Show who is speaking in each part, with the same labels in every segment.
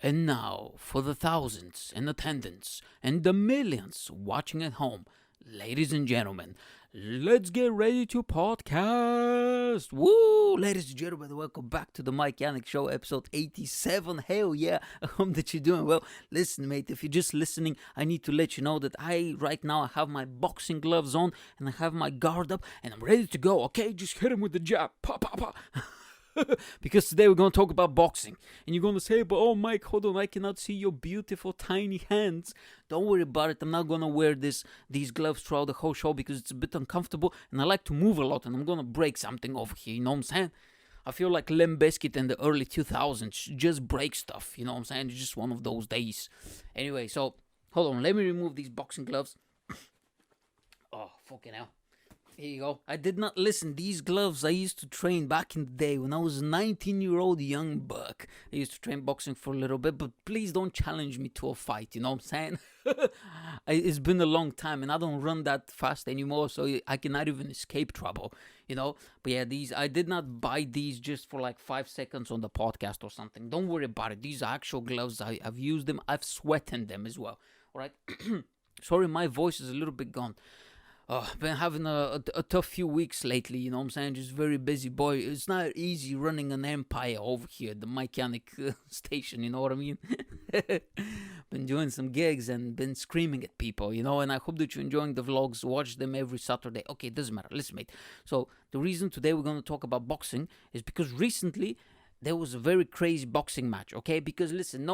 Speaker 1: And now, for the thousands in attendance and the millions watching at home, ladies and gentlemen, let's get ready to podcast. Woo! Ladies and gentlemen, welcome back to the Yanek Show, episode 87. Hell yeah, I hope that you're doing well. Listen, mate, if you're just listening, I need to let you know that right now, I have my boxing gloves on and I have my guard up and I'm ready to go, okay? Just hit him with the jab. Pa, pa, pa. Because today we're going to talk about boxing. And you're going to say, but oh Mike, hold on, I cannot see your beautiful tiny hands. Don't worry about it. I'm not going to wear these gloves throughout the whole show because it's a bit uncomfortable and I like to move a lot and I'm going to break something over here, you know what I'm saying? I feel like Limp Bizkit in the early 2000s, just break stuff, you know what I'm saying? It's just one of those days. Anyway, so hold on, let me remove these boxing gloves. Oh, fucking hell. Here you go. I did not listen. These gloves I used to train back in the day when I was a 19-year-old young buck. I used to train boxing for a little bit, but please don't challenge me to a fight, you know what I'm saying? It's been a long time and I don't run that fast anymore, so I cannot even escape trouble, you know? But yeah, I did not buy these just for like 5 seconds on the podcast or something. Don't worry about it. These are actual gloves. I've used them. I've sweat in them as well, all right? Sorry, my voice is a little bit gone. I've been having a tough few weeks lately, you know what I'm saying? Just very busy, boy. It's not easy running an empire over here at the Yanek station, you know what I mean? Been doing some gigs and been screaming at people, you know, and I hope that you're enjoying the vlogs. Watch them every Saturday. Okay, it doesn't matter. Listen, mate. So the reason today we're going to talk about boxing is because recently there was a very crazy boxing match, okay? Because listen,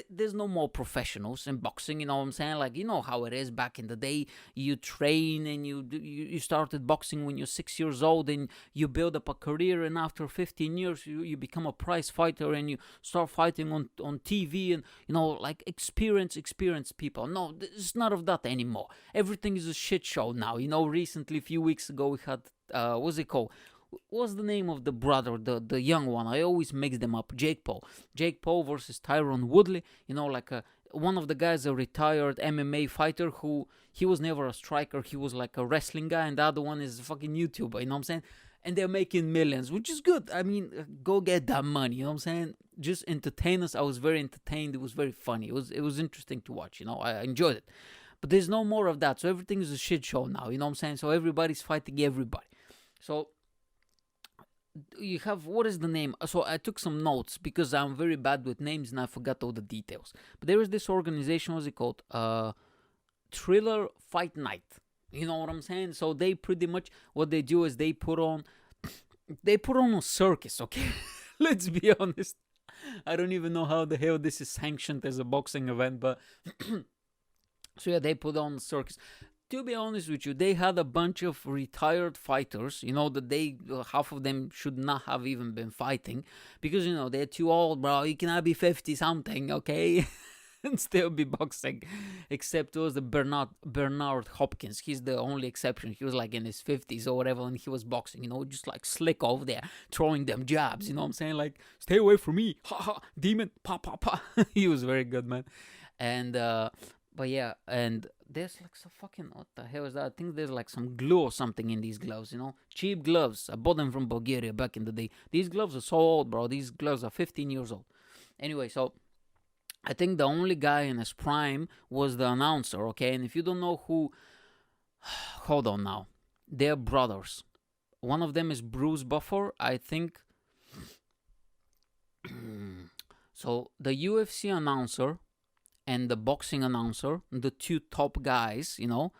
Speaker 1: there's no more professionals in boxing, you know what I'm saying? Like, you know how it is back in the day. You train and you started boxing when you're 6 years old and you build up a career, and after 15 years you become a prize fighter and you start fighting on TV and, you know, like experienced people. No, it's not of that anymore. Everything is a shit show now. You know, recently, a few weeks ago, we had, what's it called? What's the name of the brother, the young one? I always mix them up. Jake Paul versus Tyron Woodley. You know, like one of the guys, a retired MMA fighter who he was never a striker. He was like a wrestling guy, and the other one is a fucking YouTuber. You know what I'm saying? And they're making millions, which is good. I mean, go get that money. You know what I'm saying? Just entertain us. I was very entertained. It was very funny. It was interesting to watch. You know, I enjoyed it. But there's no more of that. So everything is a shit show now. You know what I'm saying? So everybody's fighting everybody. So you have, what is the name? So I took some notes because I'm very bad with names and I forgot all the details. But there is this organization, what's it called? Thriller Fight Night. You know what I'm saying? So they pretty much, what they do is they put on a circus, okay? Let's be honest. I don't even know how the hell this is sanctioned as a boxing event, but so yeah, they put on a circus. To be honest with you, they had a bunch of retired fighters, you know, that half of them should not have even been fighting because, you know, they're too old, bro. You cannot be 50-something, okay, and still be boxing. Except it was the Bernard Hopkins. He's the only exception. He was like in his 50s or whatever, and he was boxing, you know, just like slick over there, throwing them jabs, you know what I'm saying? Like, stay away from me, ha ha, demon, pa pa pa. He was very good, man. And, but yeah, and there's like some fucking, what the hell is that? I think there's like some glue or something in these gloves, you know? Cheap gloves. I bought them from Bulgaria back in the day. These gloves are so old, bro. These gloves are 15 years old. Anyway, so I think the only guy in his prime was the announcer, okay? And if you don't know who, hold on now. They're brothers. One of them is Bruce Buffer, I think. So the UFC announcer and the boxing announcer, the two top guys, you know,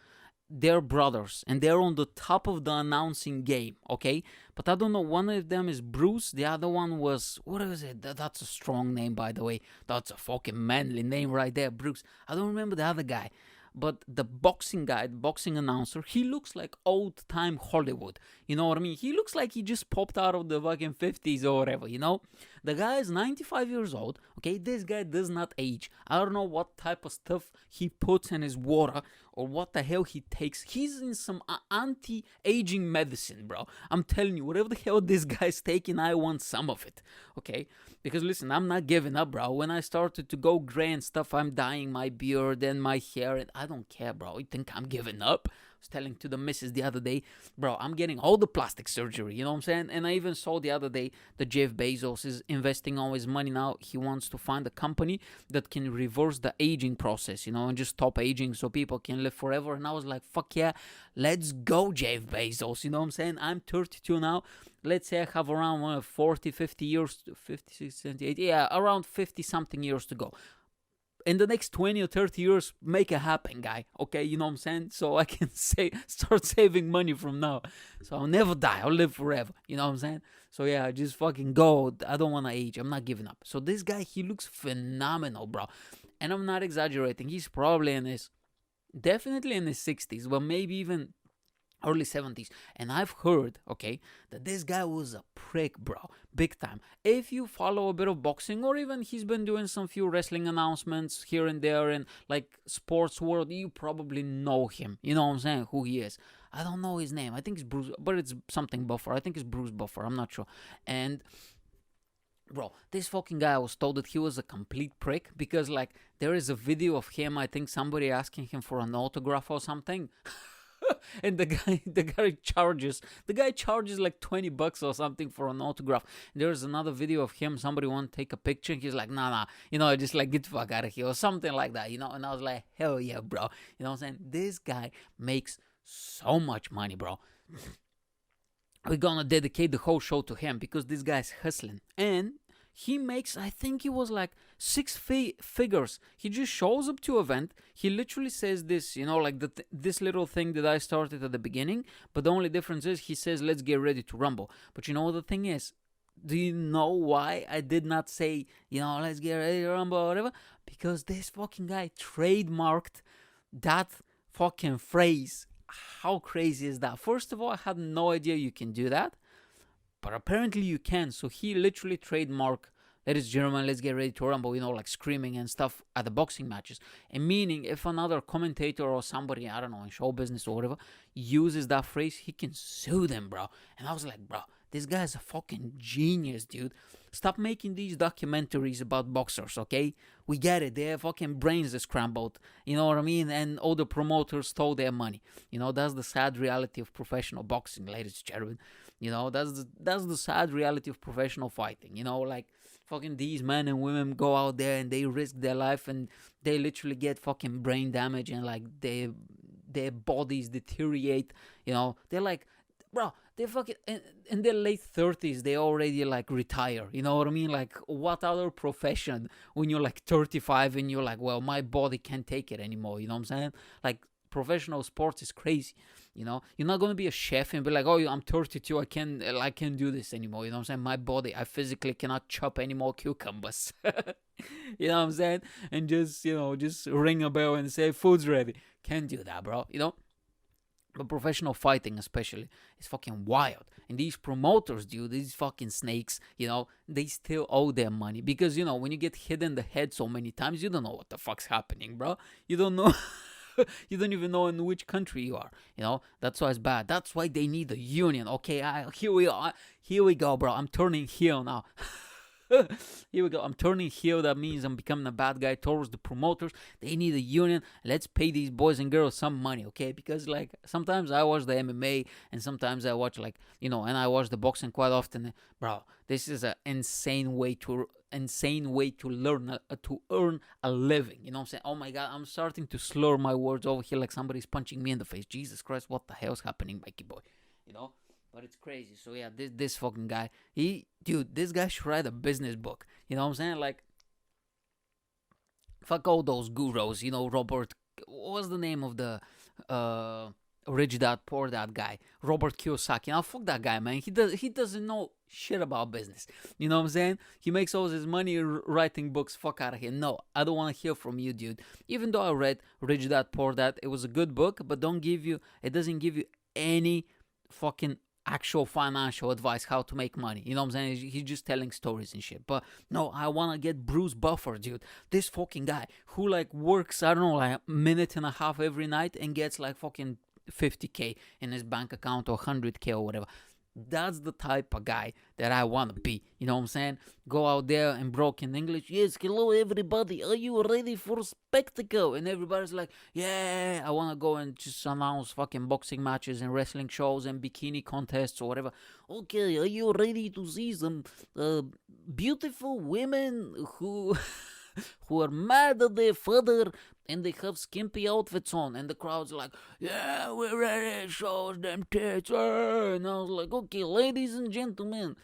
Speaker 1: they're brothers and they're on the top of the announcing game, okay? But I don't know, one of them is Bruce, the other one was, what is it? That's a strong name, by the way. That's a fucking manly name right there, Bruce. I don't remember the other guy. But the boxing guy, the boxing announcer, he looks like old-time Hollywood. You know what I mean? He looks like he just popped out of the fucking 50s or whatever, you know? The guy is 95 years old, okay? This guy does not age. I don't know what type of stuff he puts in his water or what the hell he takes. He's in some anti-aging medicine, bro. I'm telling you, whatever the hell this guy's taking, I want some of it, okay? Because listen, I'm not giving up, bro. When I started to go gray and stuff, I'm dyeing my beard and my hair, and I don't care, bro. You think I'm giving up? was telling to the missus the other day, bro, I'm getting all the plastic surgery, you know what I'm saying? And I even saw the other day that Jeff Bezos is investing all his money now. He wants to find a company that can reverse the aging process, and just stop aging so people can live forever. And I was like, fuck yeah, let's go, Jeff Bezos, you know what I'm saying? I'm 32 now. Let's say I have around 40, 50 years, 56, 78, yeah, around 50 something years to go. In the next 20 or 30 years, make it happen, guy. Okay, you know what I'm saying? So I can start saving money from now. So I'll never die. I'll live forever. You know what I'm saying? So yeah, just fucking go. I don't want to age. I'm not giving up. So this guy, he looks phenomenal, bro. And I'm not exaggerating. He's probably definitely in his 60s, but maybe even early 70s. And I've heard, okay, that this guy was a prick, bro, big time. If you follow a bit of boxing, or even he's been doing some few wrestling announcements here and there in like sports world, you probably know him. You know what I'm saying? Who he is. I don't know his name. I think it's Bruce, but it's something Buffer. I think it's Bruce Buffer. I'm not sure. And bro, this fucking guy, I was told that he was a complete prick because like there is a video of him, I think somebody asking him for an autograph or something. And the guy charges like $20 or something for an autograph. There's another video of him, somebody want to take a picture, and he's like, nah, just like get the fuck out of here or something like that, and I was like, hell yeah, bro, you know what I'm saying? This guy makes so much money, bro. We're gonna dedicate the whole show to him because this guy's hustling, and he makes, I think it was like six figures. He just shows up to event. He literally says this, like this little thing that I started at the beginning. But the only difference is he says, let's get ready to rumble. But you know what the thing is? Do you know why I did not say, let's get ready to rumble or whatever? Because this fucking guy trademarked that fucking phrase. How crazy is that? First of all, I had no idea you can do that. But apparently you can. So he literally trademarked, ladies and gentlemen, let's get ready to rumble, like screaming and stuff at the boxing matches. And meaning if another commentator or somebody, I don't know, in show business or whatever, uses that phrase, he can sue them, bro. And I was like, bro, this guy's a fucking genius, dude. Stop making these documentaries about boxers, okay? We get it. Their fucking brains are scrambled. You know what I mean? And all the promoters stole their money. That's the sad reality of professional boxing, ladies and gentlemen. That's the sad reality of professional fighting. Like fucking these men and women go out there and they risk their life and they literally get fucking brain damage and like their bodies deteriorate. They're like, bro, they fucking in their late 30s, they already like retire. You know what I mean? Like what other profession when you're like 35 and you're like, well, my body can't take it anymore. You know what I'm saying? Like professional sports is crazy. You're not going to be a chef and be like, oh, I'm 32, I can't do this anymore. You know what I'm saying? My body, I physically cannot chop any more cucumbers. You know what I'm saying? And just ring a bell and say food's ready. Can't do that, bro. But professional fighting especially is fucking wild. And these promoters, dude, these fucking snakes, they still owe their money. Because, when you get hit in the head so many times, you don't know what the fuck's happening, bro. You don't know. You don't even know in which country you are. That's why it's bad. That's why they need a union. Okay, here we go, bro. I'm turning heel now. Here we go. I'm turning heel. That means I'm becoming a bad guy towards the promoters. They need a union. Let's pay these boys and girls some money, okay? Because like sometimes I watch the MMA and sometimes I watch and I watch the boxing quite often. Bro, this is an insane way to learn to earn a living. You know what I'm saying? Oh my god, I'm starting to slur my words over here like somebody's punching me in the face. Jesus Christ, what the hell's happening, Mikey boy? But it's crazy. So yeah, this fucking guy, this guy should write a business book. You know what I'm saying? Like, fuck all those gurus. Robert, what was the name of the rich dad, poor dad guy? Robert Kiyosaki. Now fuck that guy, man. He doesn't know shit about business. You know what I'm saying? He makes all his money writing books. Fuck out of here. No, I don't want to hear from you, dude. Even though I read Rich Dad Poor Dad, it was a good book, but it doesn't give you any fucking actual financial advice how to make money. You know what I'm saying? He's just telling stories and shit. But no, I want to get Bruce Buffer, dude. This fucking guy who like works, I don't know, like a minute and a half every night and gets like fucking 50k in his bank account or 100k or whatever. That's the type of guy that I want to be. You know what I'm saying? Go out there in broken English. Yes, hello everybody. Are you ready for spectacle? And everybody's like, yeah, I want to go and just announce fucking boxing matches and wrestling shows and bikini contests or whatever. Okay, are you ready to see some beautiful women who who are mad at their father and they have skimpy outfits on, and the crowd's like, yeah, we're ready to show us them tits. And I was like, okay, ladies and gentlemen,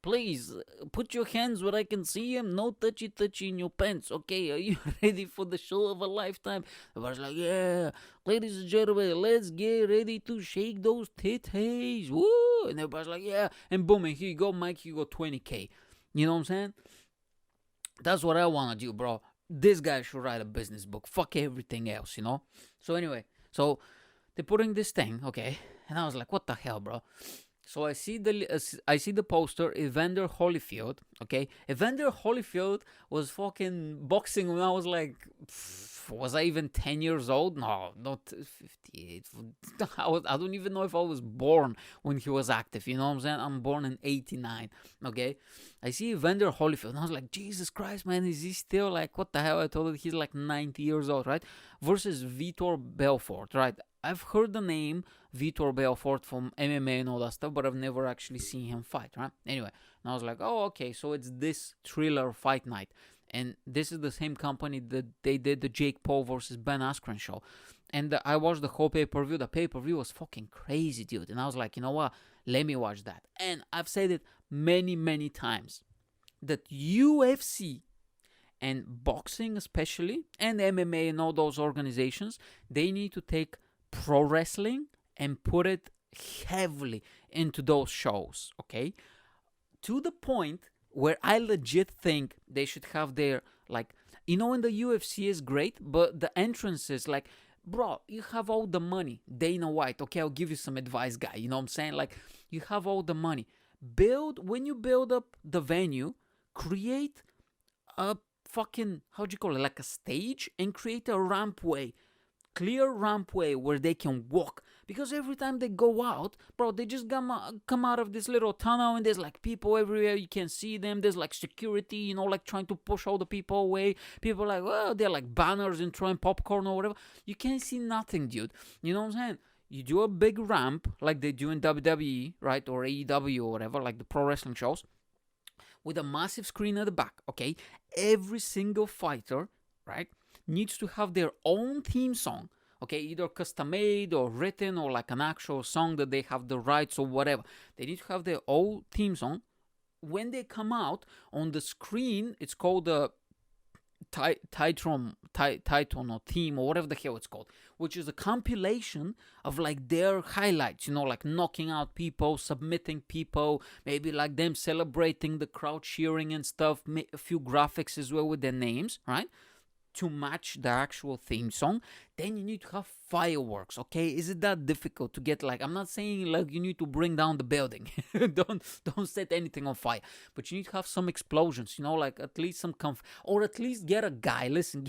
Speaker 1: please put your hands where I can see them. No touchy in your pants. Okay, are you ready for the show of a lifetime? I was like, yeah, ladies and gentlemen, let's get ready to shake those titties. Woo! And everybody's like, yeah. And boom, and here you go, Mike, you got 20K. You know what I'm saying? That's what I want to do, bro. This guy should write a business book. Fuck everything else, you know? So anyway, so they're putting this thing, okay? And I was like, what the hell, bro? So I see the poster, Evander Holyfield, okay? Evander Holyfield was fucking boxing when I was like, was I even 10 years old? No, not 58. I don't even know if I was born when he was active, you know what I'm saying? I'm born in 89, okay? I see Evander Holyfield, and I was like, Jesus Christ, man, is he still like, what the hell? I told you he's like 90 years old, right? Versus Vitor Belfort, right? I've heard the name Vitor Belfort from MMA and all that stuff, but I've never actually seen him fight, right? Anyway, and I was like, oh, okay, so it's this thriller fight night. And this is the same company that they did the Jake Paul versus Ben Askren show. And I watched the whole pay-per-view. The pay-per-view was fucking crazy, dude. And I was like, you know what? Let me watch that. And I've said it many, many times that UFC and boxing especially, and MMA and all those organizations, they need to take pro wrestling and put it heavily into those shows, okay? To the point where I legit think they should have their, like, you know, in the UFC is great, but the entrances, like, bro, you have all the money. Dana White, okay, I'll give you some advice, guy. You know what I'm saying? Like, you have all the money. When you build up the venue, create a fucking, how'd you call it, like a stage, and create a rampway. Clear rampway where they can walk, because every time they go out, bro, they just come out of this little tunnel and there's like people everywhere. You can see them. There's like security, you know, like trying to push all the people away. People are like, well, they're like banners and throwing popcorn or whatever. You can't see nothing, dude. You know what I'm saying? You do a big ramp like they do in WWE, right, or AEW or whatever, like the pro wrestling shows, with a massive screen at the back, okay? Every single fighter, right, needs to have their own theme song, okay, either custom made or written or like an actual song that they have the rights or whatever. They need to have their own theme song. When they come out on the screen, it's called the Titan or theme or whatever the hell it's called, which is a compilation of like their highlights, you know, like knocking out people, submitting people, maybe like them celebrating, the crowd cheering and stuff, a few graphics as well with their names, right? To match the actual theme song. Then you need to have fireworks, okay? Is it that difficult to get? Like, I'm not saying like you need to bring down the building. don't set anything on fire, but you need to have some explosions, you know, like at least some or at least get a guy, listen,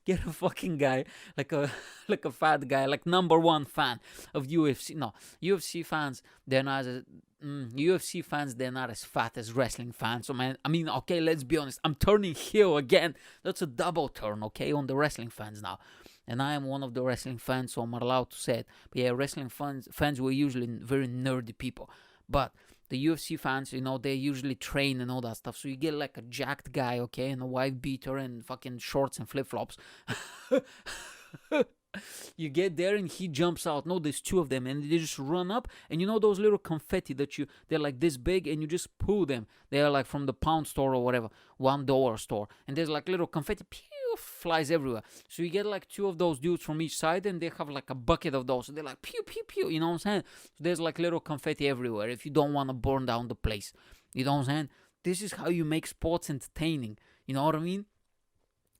Speaker 1: get a fucking guy, like a fat guy, like #1 fan of UFC. No, UFC fans, they're not as UFC fans, they're not as fat as wrestling fans. So man, I mean, okay, let's be honest. I'm turning heel again. That's a double turn, okay, on the wrestling fans now. And I am one of the wrestling fans, so I'm allowed to say it. But yeah, wrestling fans were usually very nerdy people. But the UFC fans, you know, they usually train and all that stuff. So you get like a jacked guy, okay, and a wife beater and fucking shorts and flip-flops. You get there and he jumps out. No, there's two of them and they just run up. And you know those little confetti they're like this big and you just pull them. They're like from the pound store or whatever, $1 store. And there's like little confetti, pew, flies everywhere. So you get like two of those dudes from each side and they have like a bucket of those. And they're like pew, pew, pew. You know what I'm saying? So there's like little confetti everywhere if you don't want to burn down the place. You know what I'm saying? This is how you make sports entertaining. You know what I mean?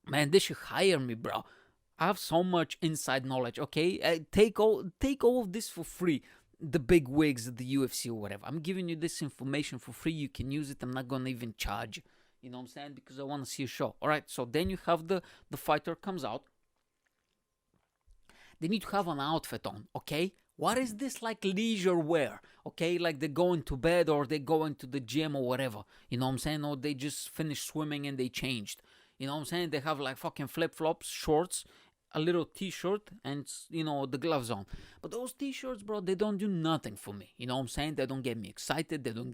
Speaker 1: Man, they should hire me, bro. I have so much inside knowledge, okay? Take all of this for free. The big wigs at the UFC or whatever. I'm giving you this information for free. You can use it. I'm not going to even charge you. You know what I'm saying? Because I want to see a show. All right, so then you have the fighter comes out. They need to have an outfit on, okay? What is this like leisure wear? Okay, like they're going to bed or they're going to the gym or whatever. You know what I'm saying? Or they just finished swimming and they changed. You know what I'm saying? They have like fucking flip-flops, shorts, a little t-shirt, and the gloves on. But those t-shirts, bro, they don't do nothing for me. You know what I'm saying? They don't get me excited. They don't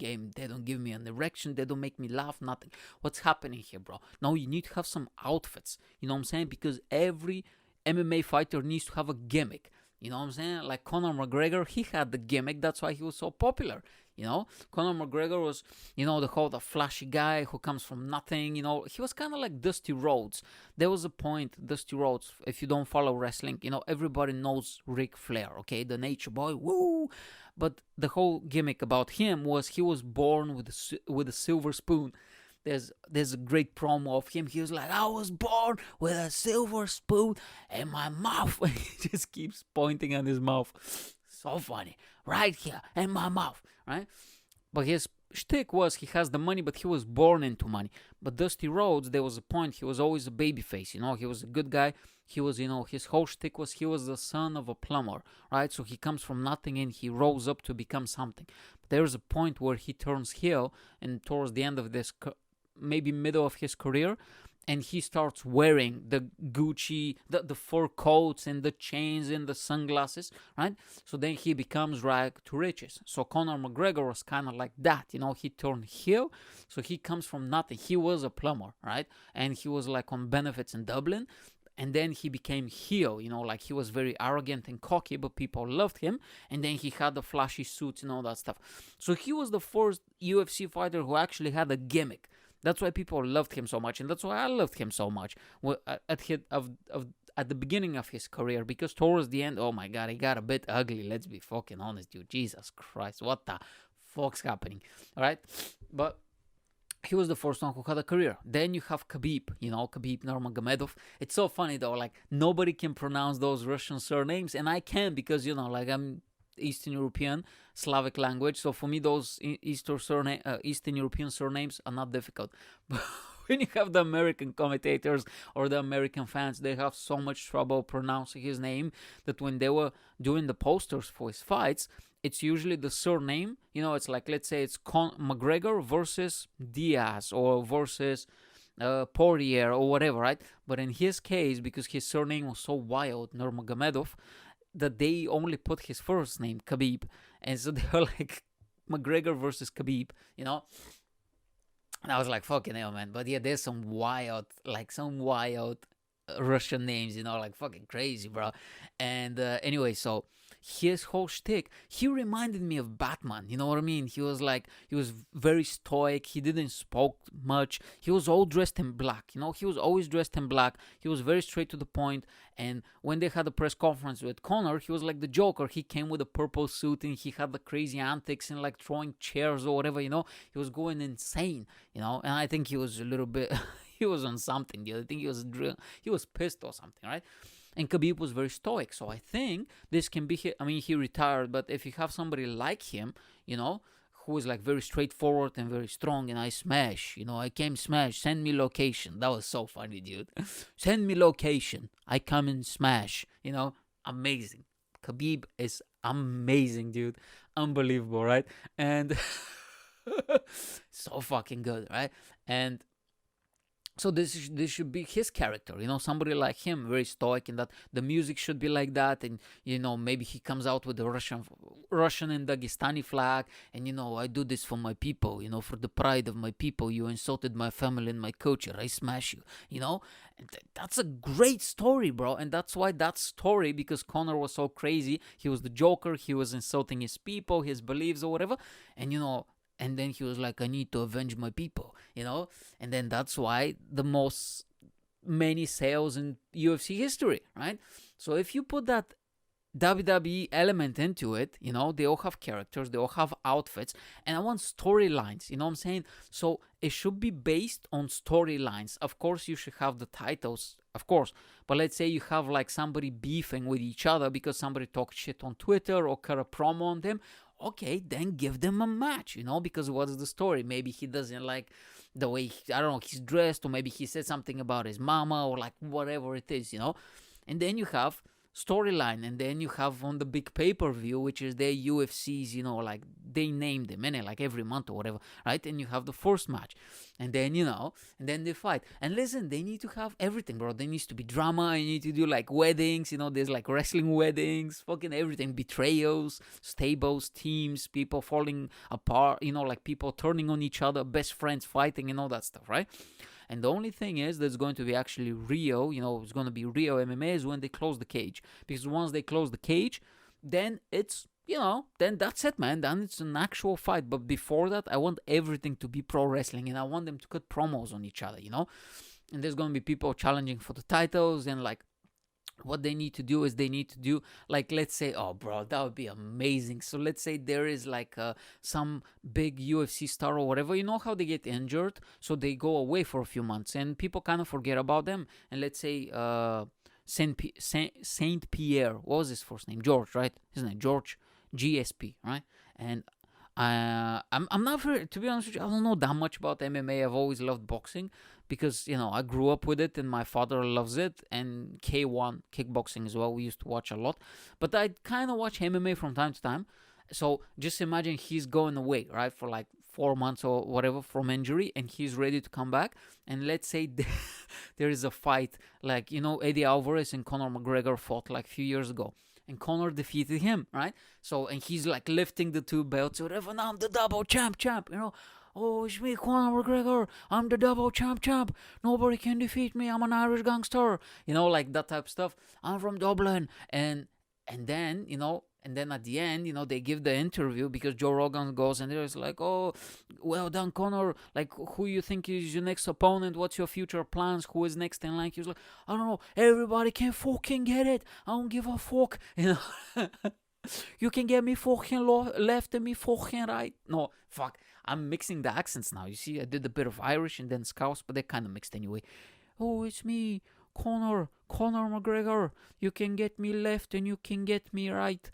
Speaker 1: give me an erection. They don't make me laugh. Nothing. What's happening here, bro? Now you need to have some outfits. You know what I'm saying? Because every MMA fighter needs to have a gimmick. You know what I'm saying? Like Conor McGregor, he had the gimmick. That's why he was so popular. Conor McGregor was, the flashy guy who comes from nothing. He was kind of like Dusty Rhodes. There was a point, Dusty Rhodes, if you don't follow wrestling, everybody knows Ric Flair, okay? The nature boy, woo! But the whole gimmick about him was he was born with a silver spoon. There's a great promo of him. He was like, I was born with a silver spoon in my mouth. And he just keeps pointing at his mouth. So funny. Right here in my mouth, right? But his shtick was he has the money, but he was born into money. But Dusty Rhodes, there was a point, he was always a babyface, he was a good guy. He was, his whole shtick was he was the son of a plumber, right? So he comes from nothing and he rose up to become something. But there's a point where he turns heel, and towards the end of this, maybe middle of his career, and he starts wearing the Gucci, the fur coats and the chains and the sunglasses, right? So then he becomes rag to riches. So Conor McGregor was kind of like that, he turned heel. So he comes from nothing. He was a plumber, right? And he was like on benefits in Dublin. And then he became heel, like he was very arrogant and cocky, but people loved him. And then he had the flashy suits and all that stuff. So he was the first UFC fighter who actually had a gimmick. That's why people loved him so much, and that's why I loved him so much at the beginning of his career, because towards the end, oh my God, he got a bit ugly. Let's be fucking honest, dude. Jesus Christ, what the fuck's happening? All right, but he was the first one who had a career. Then you have Khabib, Khabib Nurmagomedov. It's so funny though, like nobody can pronounce those Russian surnames, and I can because I'm Eastern European, Slavic language. So for me, those Eastern European surnames are not difficult. But when you have the American commentators or the American fans, they have so much trouble pronouncing his name that when they were doing the posters for his fights, it's usually the surname. It's like, let's say it's McGregor versus Diaz or versus Poirier or whatever, right? But in his case, because his surname was so wild, Nurmagomedov, that they only put his first name, Khabib. And so they were like, McGregor versus Khabib, And I was like, fucking hell, man. But yeah, there's some wild Russian names, like fucking crazy, bro. And anyway, so his whole shtick, he reminded me of Batman, you know what I mean? He was very stoic, he didn't spoke much, he was all dressed in black, he was always dressed in black, he was very straight to the point. And when they had a press conference with Conor, he was like the Joker. He came with a purple suit and he had the crazy antics and like throwing chairs or whatever, he was going insane, and I think he was a little bit he was on something, dude. I think he was pissed or something, right? And Khabib was very stoic. So I think this can be, he retired, but if you have somebody like him, who is like very straightforward and very strong, and I smash, I came smash, send me location. That was so funny, dude. Send me location. I come and smash, amazing. Khabib is amazing, dude. Unbelievable, right? And so fucking good, right? And so this should be his character, somebody like him, very stoic, and that the music should be like that, and maybe he comes out with the Russian and Dagestani flag, and I do this for my people, for the pride of my people. You insulted my family and my culture, I smash you, And that's a great story, bro. And that's why that story, because Conor was so crazy, he was the Joker, he was insulting his people, his beliefs or whatever, and and then he was like, I need to avenge my people, And then that's why the most many sales in UFC history, right? So if you put that WWE element into it, they all have characters, they all have outfits, and I want storylines, what I'm saying? So it should be based on storylines. Of course, you should have the titles, of course, but let's say you have like somebody beefing with each other because somebody talked shit on Twitter or cut a promo on them. Okay, then give them a match, because what's the story? Maybe he doesn't like the way, he's dressed, or maybe he said something about his mama, or like whatever it is, And then you have storyline, and then you have on the big pay-per-view, which is their UFCs, like they name them, and like every month or whatever, right? And you have the first match, and then and then they fight. And listen, they need to have everything, bro. There needs to be drama. You need to do like weddings, there's like wrestling weddings, fucking everything, betrayals, stables, teams, people falling apart, like people turning on each other, best friends fighting, and all that stuff, right? And the only thing is that's going to be actually real, it's going to be real MMA is when they close the cage. Because once they close the cage, then it's, then that's it, man. Then it's an actual fight. But before that, I want everything to be pro wrestling, and I want them to cut promos on each other, And there's going to be people challenging for the titles, and like, what they need to do is like, let's say, oh bro, that would be amazing. So let's say there is like some big UFC star or whatever, how they get injured, so they go away for a few months and people kind of forget about them. And let's say Saint Pierre, what was his first name? George, right? His name George, GSP, right? And I'm not very, to be honest with you, I don't know that much about MMA. I've always loved boxing because, I grew up with it and my father loves it, and K1, kickboxing as well, we used to watch a lot. But I kind of watch MMA from time to time. So just imagine he's going away, right, for like 4 months or whatever from injury, and he's ready to come back. And let's say there is a fight, like, Eddie Alvarez and Conor McGregor fought like a few years ago. And Conor defeated him, right? So, and he's like lifting the two belts or whatever. Now I'm the double champ. Oh, it's me, Conor McGregor. I'm the double champ. Nobody can defeat me. I'm an Irish gangster. Like that type of stuff. I'm from Dublin. And then, and then at the end, they give the interview because Joe Rogan goes and there's like, oh, well done, Conor. Like, who you think is your next opponent? What's your future plans? Who is next in line? He was like, I don't know. Everybody can fucking get it. I don't give a fuck. You can get me fucking left and me fucking right. No, fuck. I'm mixing the accents now. You see, I did a bit of Irish and then Scouse, but they're kind of mixed anyway. Oh, it's me, Conor McGregor. You can get me left and you can get me right.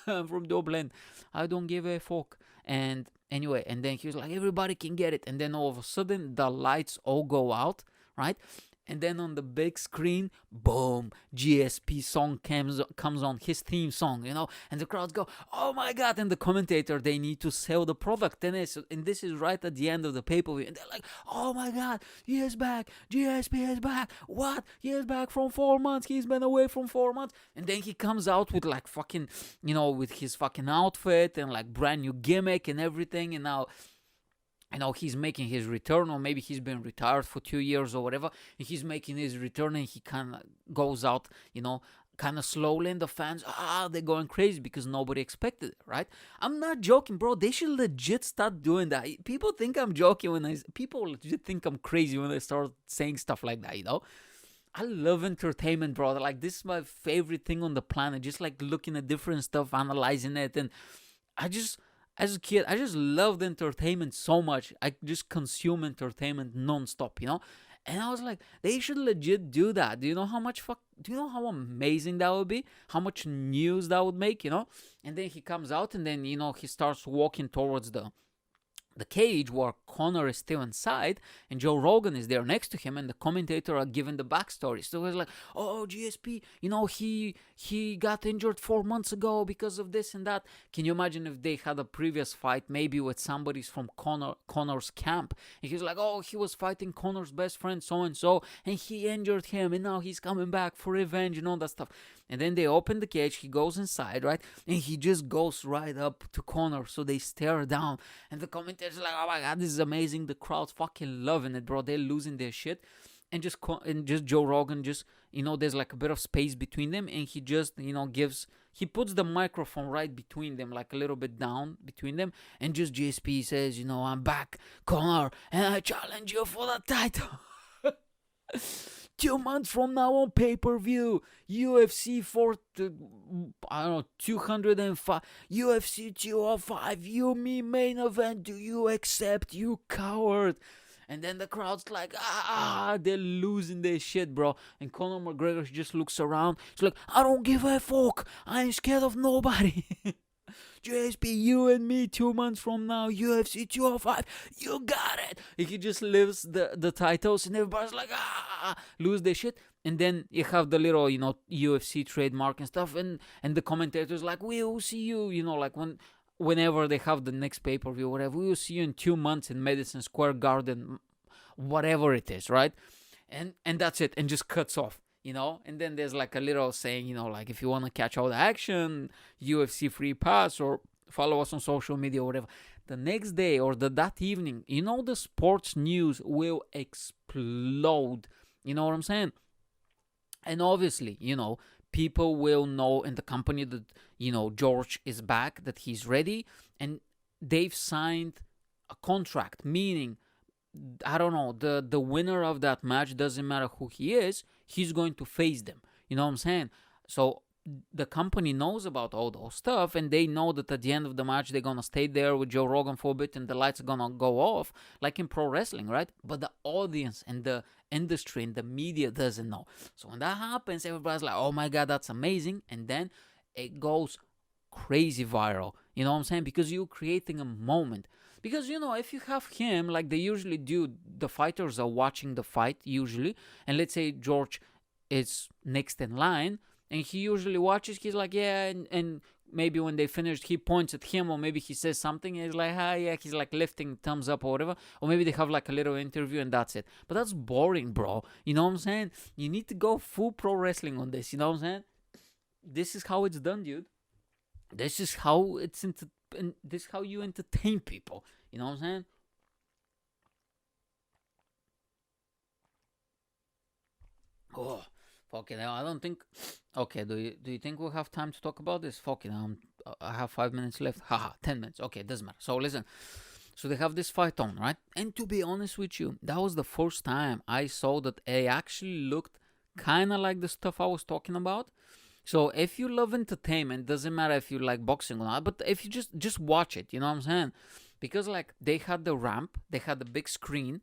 Speaker 1: I'm from Dublin. I don't give a fuck. And anyway, and then he was like, everybody can get it. And then all of a sudden, the lights all go out, right? And then on the big screen, boom, GSP song comes on, his theme song, and the crowds go, oh my God. And the commentator, they need to sell the product. And this is right at the end of the pay-per-view. And they're like, oh my God, he is back. GSP is back. What? He is back from 4 months. He's been away from 4 months. And then he comes out with like fucking, with his fucking outfit and like brand new gimmick and everything. And now, he's making his return, or maybe he's been retired for 2 years or whatever, and he's making his return, and he kind of goes out, kind of slowly, and the fans, they're going crazy because nobody expected it, right? I'm not joking, bro. They should legit start doing that. People think I'm joking people legit think I'm crazy when I start saying stuff like that, I love entertainment, bro. Like, this is my favorite thing on the planet, just like looking at different stuff, analyzing it, and as a kid, I just loved entertainment so much. I just consume entertainment non-stop, And I was like, they should legit do that. Do you know how amazing that would be? How much news that would make, And then he comes out and then, he starts walking towards the cage where Conor is still inside, and Joe Rogan is there next to him, and the commentator are giving the backstory. So it's like, oh, GSP, he got injured 4 months ago because of this and that. Can you imagine if they had a previous fight, maybe with somebody from Conor's camp, and he's like, oh, he was fighting Conor's best friend so-and-so, and he injured him, and now he's coming back for revenge and all that stuff. And then they open the cage, he goes inside, right? And he just goes right up to Conor, so they stare down. And the commentators are like, oh my God, this is amazing. The crowd's fucking loving it, bro. They're losing their shit. And just Joe Rogan, there's like a bit of space between them. And he just, he puts the microphone right between them, like a little bit down between them. And just GSP says, I'm back, Conor, and I challenge you for the title. 2 months from now on pay-per-view, UFC 205, UFC 205, you me main event, do you accept, you coward? And then the crowd's like, they're losing their shit, bro. And Conor McGregor just looks around, he's like, I don't give a fuck, I ain't scared of nobody. JSP, you and me 2 months from now, UFC 205, you got it. He just leaves the titles, and everybody's like, lose their shit. And then you have the little, UFC trademark and stuff, and the commentators like, we'll see you, like whenever they have the next pay-per-view, whatever, we'll see you in 2 months in Madison Square Garden, whatever it is, right? And that's it, and just cuts off. And then there's like a little saying, like, if you want to catch all the action, UFC free pass, or follow us on social media or whatever. The next day or that evening, the sports news will explode. You know what I'm saying? And obviously, people will know in the company that, George is back, that he's ready, and they've signed a contract, meaning, I don't know, the winner of that match, doesn't matter who he is, he's going to face them. You know what I'm saying? So the company knows about all those stuff, and they know that at the end of the match, they're going to stay there with Joe Rogan for a bit, and the lights are going to go off, like in pro wrestling, right? But the audience and the industry and the media doesn't know. So when that happens, everybody's like, oh my God, that's amazing. And then it goes crazy viral. You know what I'm saying? Because you're creating a moment. Because, if you have him, like they usually do, the fighters are watching the fight usually. And let's say George is next in line, and he usually watches, he's like, yeah, and maybe when they finished, he points at him, or maybe he says something, and he's like, yeah, he's like lifting thumbs up or whatever. Or maybe they have like a little interview, and that's it. But that's boring, bro. You know what I'm saying? You need to go full pro wrestling on this. You know what I'm saying? This is how it's done, dude. This is how this is how you entertain people. You know what I'm saying? Oh, fuck it. I don't think. Okay, do you think we'll have time to talk about this? Fuck it. I have 5 minutes left. Haha, 10 minutes. Okay, doesn't matter. So listen. So they have this fight on, right? And to be honest with you, that was the first time I saw that it actually looked kind of like the stuff I was talking about. So if you love entertainment, doesn't matter if you like boxing or not, but if you just watch it, you know what I'm saying? Because like they had the ramp, they had the big screen,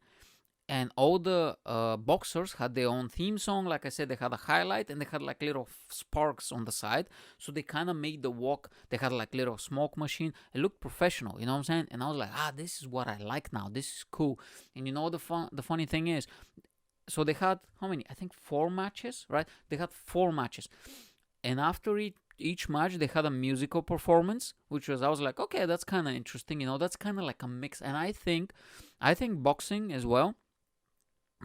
Speaker 1: and all the boxers had their own theme song. Like I said, they had a highlight, and they had like little sparks on the side. So they kind of made the walk. They had like little smoke machine. It looked professional, you know what I'm saying? And I was like, this is what I like now. This is cool. And the funny thing is, so they had how many? I think 4 matches, right? They had 4 matches. And after each match, they had a musical performance, which I was like, okay, that's kind of interesting. That's kind of like a mix. And I think boxing as well,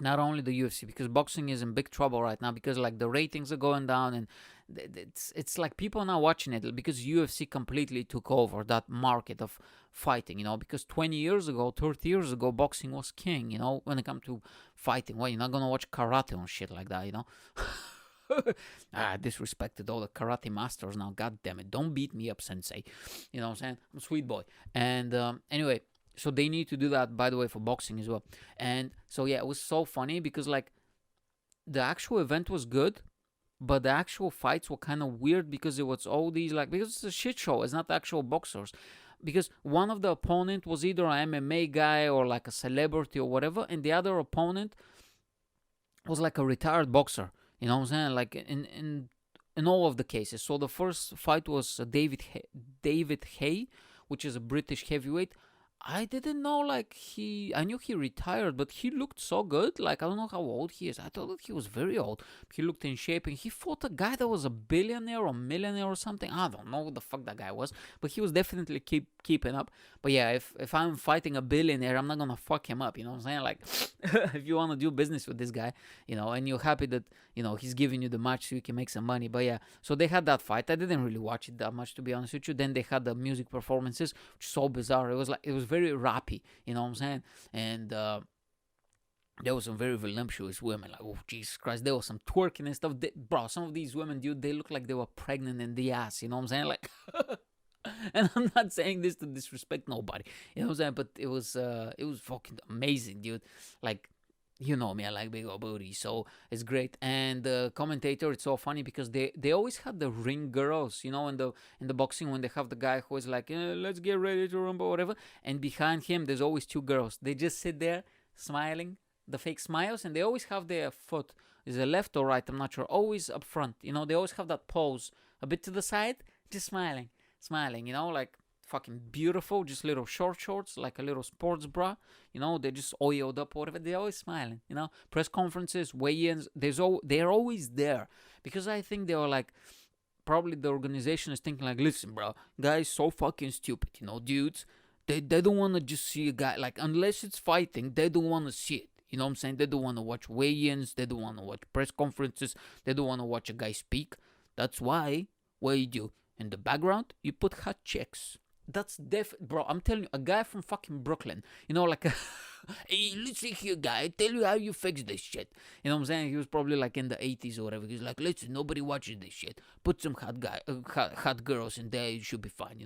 Speaker 1: not only the UFC, because boxing is in big trouble right now, because like the ratings are going down, and it's like people are now watching it because UFC completely took over that market of fighting, because 20 years ago, 30 years ago, boxing was king, when it comes to fighting. Well, you're not going to watch karate and shit like that, I disrespected all the karate masters now. God damn it. Don't beat me up, sensei. You know what I'm saying? I'm a sweet boy. And anyway, so they need to do that, by the way, for boxing as well. And so, yeah, it was so funny because, like, the actual event was good, but the actual fights were kind of weird because it was all these, like, because it's a shit show. It's not the actual boxers. Because one of the opponent was either an MMA guy or like a celebrity or whatever, and the other opponent was like a retired boxer. You know what I'm saying? Like in all of the cases. So the first fight was David Haye, which is a British heavyweight. I didn't know, like, I knew he retired, but he looked so good. Like, I don't know how old he is. I thought that he was very old. He looked in shape, and he fought a guy that was a billionaire or millionaire or something. I don't know what the fuck that guy was, but he was definitely keeping up. But yeah, if I'm fighting a billionaire, I'm not gonna fuck him up, you know what I'm saying? Like, if you want to do business with this guy, and you're happy that, he's giving you the match so you can make some money. But yeah, so they had that fight. I didn't really watch it that much, to be honest with you. Then they had the music performances, which is so bizarre. It was very rappy, you know what I'm saying? And there was some very voluptuous women, like, oh Jesus Christ, there was some twerking and stuff. Bro, some of these women, dude, they look like they were pregnant in the ass, you know what I'm saying? Like, and I'm not saying this to disrespect nobody, you know what I'm saying? But it was fucking amazing, dude. Like, you know me, I like big old booty, so it's great. And the commentator, it's so funny because they always had the ring girls, in the boxing, when they have the guy who is like, let's get ready to rumble, whatever, and behind him there's always 2 girls. They just sit there smiling, the fake smiles, and they always have their foot, is it left or right, I'm not sure, always up front. They always have that pose a bit to the side, just smiling. smiling, like fucking beautiful, just little short shorts, like a little sports bra, they're just oiled up or whatever. They're always smiling, press conferences, weigh-ins, they're always there, because I think they are like, probably the organization is thinking like, listen, bro, guys so fucking stupid, dudes, they don't want to just see a guy, like, unless it's fighting, they don't want to see it. You know what I'm saying? They don't want to watch weigh-ins. They don't want to watch press conferences. They don't want to watch a guy speak. That's why, what you do, in the background, you put hot chicks. That's bro, I'm telling you, a guy from fucking Brooklyn, like, hey, listen here, guy, tell you how you fix this shit. You know what I'm saying? He was probably like in the 80s or whatever. He's like, listen, nobody watches this shit. Put some hot girls in there, you should be fine,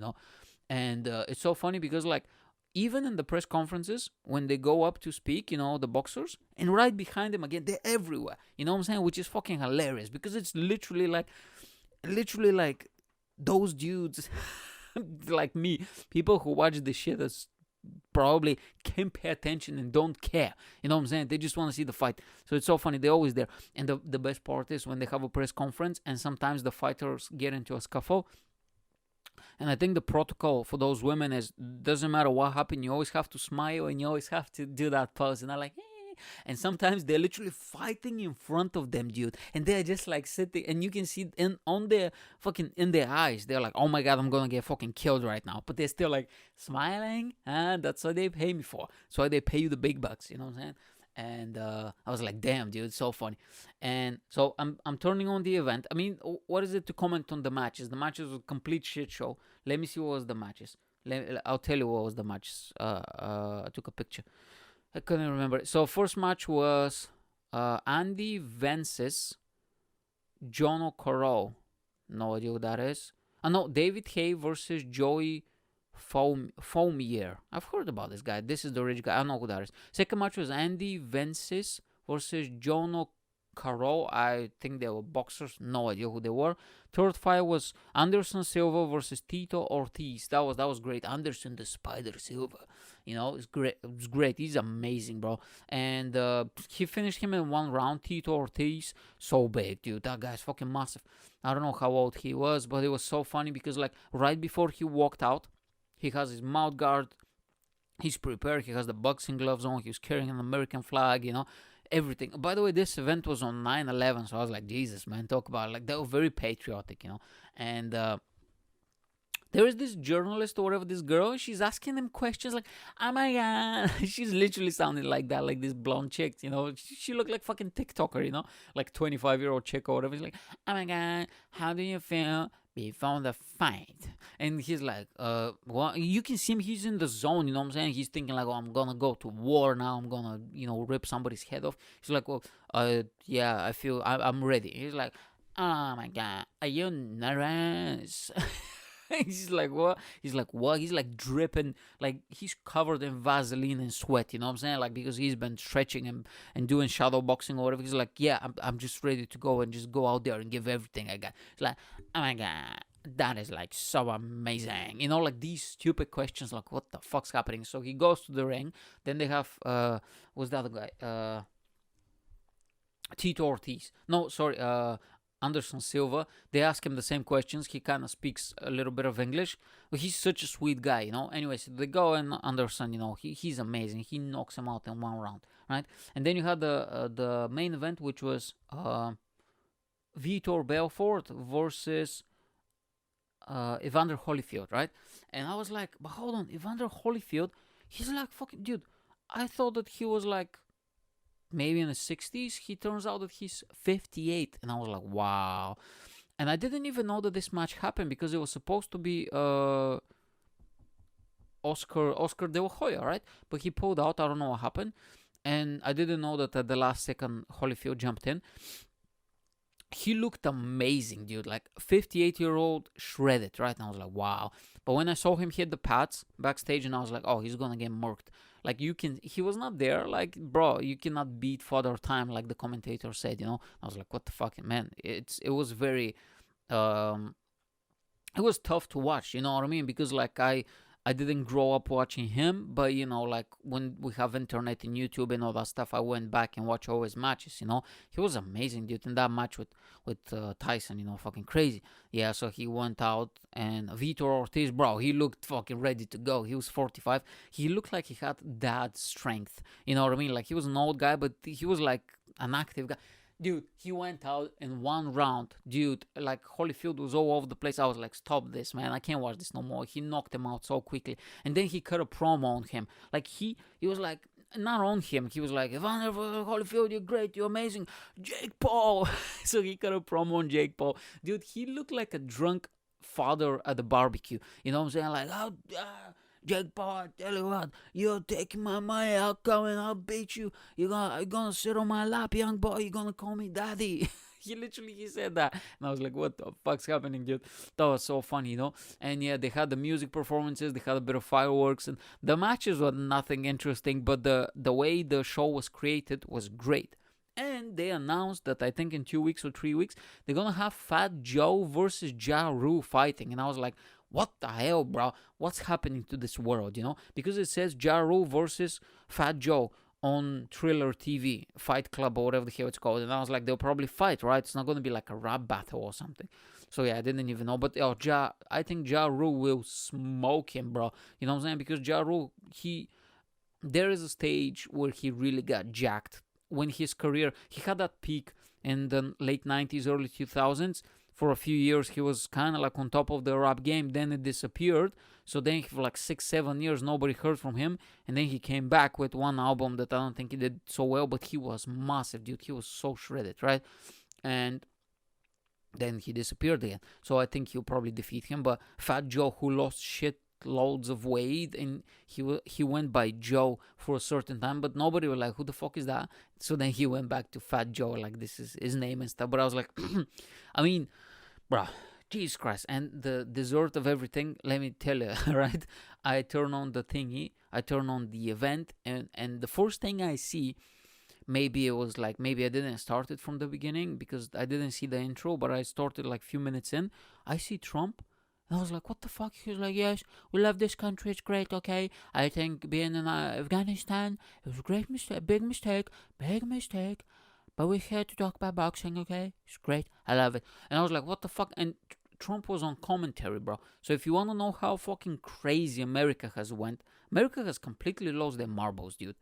Speaker 1: And it's so funny because, like, even in the press conferences, when they go up to speak, the boxers, and right behind them again, they're everywhere. You know what I'm saying? Which is fucking hilarious, because it's literally like those dudes, like me, people who watch this shit as probably can't pay attention and don't care. You know what I'm saying? They just want to see the fight. So it's so funny. They're always there. And the best part is when they have a press conference and sometimes the fighters get into a scuffle. And I think the protocol for those women is, doesn't matter what happened, you always have to smile and you always have to do that pose. And I'm like, hey. And sometimes they're literally fighting in front of them, dude. And they're just like sitting, and you can see in their eyes, they're like, oh my God, I'm gonna get fucking killed right now. But they're still like smiling, and that's what they pay me for. That's why they pay you the big bucks, you know what I'm saying? And I was like, damn, dude, it's so funny. And so I'm turning on the event. I mean, what is it to comment on the matches? The matches was a complete shit show. Let me see what was the matches. I'll tell you what was the matches. I took a picture. I couldn't remember. So first match was Andy Vences, John O'Carroll. No idea who that is. No, David Hay versus Joey Fomier. I've heard about this guy. This is the rich guy. I don't know who that is. Second match was Andy Vences versus John O'Carroll. I think they were boxers. No idea who they were. Third fight was Anderson Silva versus Tito Ortiz. That was great. Anderson the Spider Silva. It's great. It was great. He's amazing, bro. And he finished him in one round. Tito Ortiz, so big, dude. That guy's fucking massive. I don't know how old he was, but it was so funny because, like, right before he walked out, he has his mouth guard. He's prepared. He has the boxing gloves on. He was carrying an American flag, everything. By the way, this event was on 9/11, so I was like, Jesus, man, talk about it. Like, they were very patriotic, And there is this journalist or whatever, this girl, she's asking them questions like, oh my God. She's literally sounding like that, like this blonde chick, She looked like fucking TikToker, like 25-year-old chick or whatever. She's like, oh my God, how do you feel before the fight? And he's like, well, you can see him, he's in the zone, you know what I'm saying? He's thinking like, oh, I'm gonna go to war now, I'm gonna, rip somebody's head off. He's like, well, yeah, I feel, I'm ready. He's like, oh my God, are you nervous? He's like, what? He's like, what? He's like dripping, like he's covered in Vaseline and sweat, you know what I'm saying? Like, because he's been stretching and doing shadow boxing or whatever. He's like, yeah, I'm just ready to go and just go out there and give everything I got. He's like, oh my God, that is like so amazing. Like these stupid questions, like what the fuck's happening? So he goes to the ring. Then they have, what's the other guy? Tito Ortiz. No, sorry, Anderson Silva. They ask him the same questions. He kind of speaks a little bit of English. But he's such a sweet guy, Anyways, they go, and Anderson, he's amazing. He knocks him out in one round, right? And then you had the main event, which was Vitor Belfort versus Evander Holyfield, right? And I was like, but hold on, Evander Holyfield, he's like fucking, dude, I thought that he was like maybe in the 60s. He turns out that he's 58, and I was like, wow. And I didn't even know that this match happened because it was supposed to be Oscar De La Hoya, right? But he pulled out. I don't know what happened, and I didn't know that at the last second Holyfield jumped in. He looked amazing, dude. Like 58-year-old shredded, right? And I was like, wow. But when I saw him hit the pads backstage, and I was like, oh, he's gonna get murked. Like, he was not there. Like, bro, you cannot beat Father Time, like the commentator said, I was like, what the fuck, man? It was very, it was tough to watch, you know what I mean? Because, like, I I didn't grow up watching him, but like when we have internet and YouTube and all that stuff, I went back and watched all his matches. He was amazing, dude. In that match with Tyson, fucking crazy. Yeah, so he went out, and Vitor Ortiz, bro, he looked fucking ready to go. He was 45. He looked like he had dad strength. You know what I mean? Like, he was an old guy, but he was like an active guy. Dude, he went out in one round. Dude, like, Holyfield was all over the place. I was like, stop this, man. I can't watch this no more. He knocked him out so quickly. And then he cut a promo on him. Like, he was like, not on him. He was like, Evander Holyfield, you're great. You're amazing. Jake Paul. So he cut a promo on Jake Paul. Dude, he looked like a drunk father at the barbecue. You know what I'm saying? Like, Jake Paul, I tell you what, you're taking my money, I'll come and I'll beat you. You're gonna sit on my lap, young boy, you're gonna call me daddy. He said that. And I was like, what the fuck's happening, dude? That was so funny, And yeah, they had the music performances, they had a bit of fireworks, and the matches were nothing interesting, but the way the show was created was great. And they announced that I think in 2 weeks or 3 weeks, they're gonna have Fat Joe versus Ja Rule fighting. And I was like, what the hell, bro? What's happening to this world, Because it says Ja Rule versus Fat Joe on Thriller TV, Fight Club, or whatever the hell it's called. And I was like, they'll probably fight, right? It's not going to be like a rap battle or something. So yeah, I didn't even know. But I think Ja Rule will smoke him, bro. You know what I'm saying? Because Ja Rule, there is a stage where he really got jacked. When his career, he had that peak in the late 90s, early 2000s. For a few years, he was kind of like on top of the rap game. Then it disappeared. So then for like 6-7 years, nobody heard from him. And then he came back with one album that I don't think he did so well, but he was massive, dude. He was so shredded, right? And then he disappeared again. So I think he'll probably defeat him. But Fat Joe, who lost loads of weight, and he went by Joe for a certain time, but nobody was like, who the fuck is that? So then he went back to Fat Joe, like this is his name and stuff. But I was like, I mean, bro, Jesus Christ. And the dessert of everything, let me tell you, right? I turn on the thingy, I turn on the event, and the first thing I see, maybe I didn't start it from the beginning because I didn't see the intro, but I started like a few minutes in. I see Trump. And I was like, what the fuck? He was like, yes, we love this country. It's great, okay? I think being in Afghanistan, it was a great mistake, big mistake. But we're here to talk about boxing, okay? It's great. I love it. And I was like, what the fuck? And Trump was on commentary, bro. So if you want to know how fucking crazy America has completely lost their marbles, dude.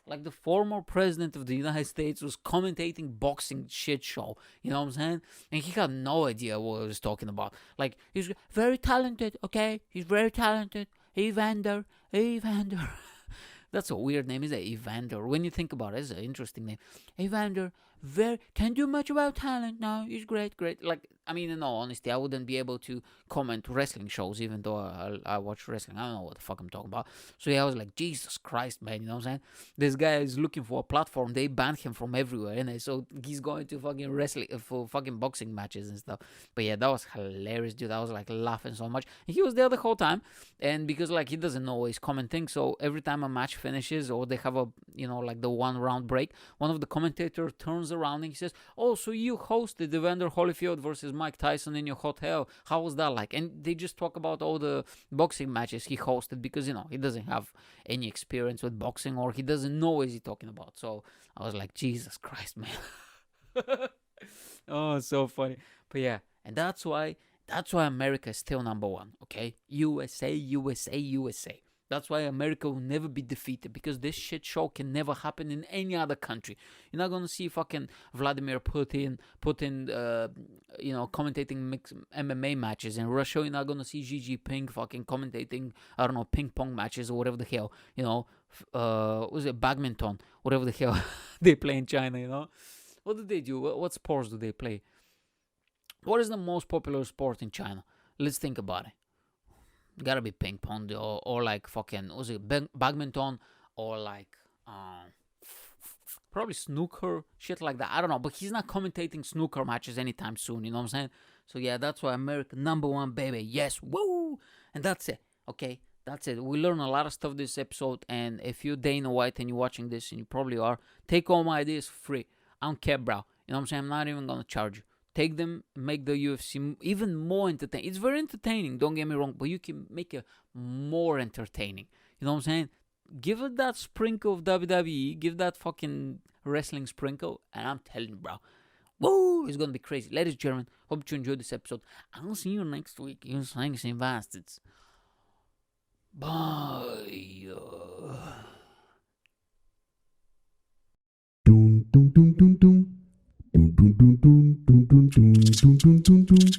Speaker 1: Like the former president of the United States was commentating boxing shit show. You know what I'm saying? And he had no idea what he was talking about. Like, he's very talented, okay? He's very talented. Evander. That's a weird name, isn't it? Evander. When you think about it, it's an interesting name. Evander, can't do much about talent now. He's great. Like, I mean, in all honesty, I wouldn't be able to comment wrestling shows, even though I watch wrestling. I don't know what the fuck I'm talking about. So yeah, I was like, Jesus Christ, man, you know what I'm saying? This guy is looking for a platform. They banned him from everywhere, and so he's going to fucking wrestling for fucking boxing matches and stuff. But yeah, that was hilarious, dude. I was like laughing so much. And he was there the whole time, and because like he doesn't know he's commenting, so every time a match finishes or they have a like the 1 round break, one of the commentators turns around and he says, oh, so you hosted Evander Holyfield versus Mike Tyson in your hotel. How was that like? And they just talk about all the boxing matches he hosted because he doesn't have any experience with boxing, or he doesn't know what he's talking about. So I was like, Jesus Christ, man. Oh, so funny. But yeah, and that's why America is still number one, okay? USA. That's why America will never be defeated, because this shit show can never happen in any other country. You're not gonna see fucking Vladimir Putin commentating mixed MMA matches in Russia. You're not gonna see Xi Jinping fucking commentating, I don't know, ping pong matches or whatever the hell, was it badminton, whatever the hell they play in China, What do they do? What sports do they play? What is the most popular sport in China? Let's think about it. Gotta be ping pong or like fucking, was it badminton, or like probably snooker, shit like that. I don't know, but he's not commentating snooker matches anytime soon, you know what I'm saying? So yeah, that's why America number one, baby. Yes, woo! And that's it, okay? That's it. We learn a lot of stuff this episode, and if you're Dana White and you're watching this, and you probably are, take all my ideas free. I don't care, bro. You know what I'm saying? I'm not even gonna charge you. take them, make the UFC even more entertaining. It's very entertaining, don't get me wrong, but you can make it more entertaining. You know what I'm saying? Give it that sprinkle of WWE, give that fucking wrestling sprinkle, and I'm telling you, bro, woo, it's gonna be crazy. Ladies and gentlemen, hope you enjoyed this episode. I'll see you next week, you thanks and bastards. Bye. Dun dun dun dun dun dun dun dun dun dun dun dun dun dun.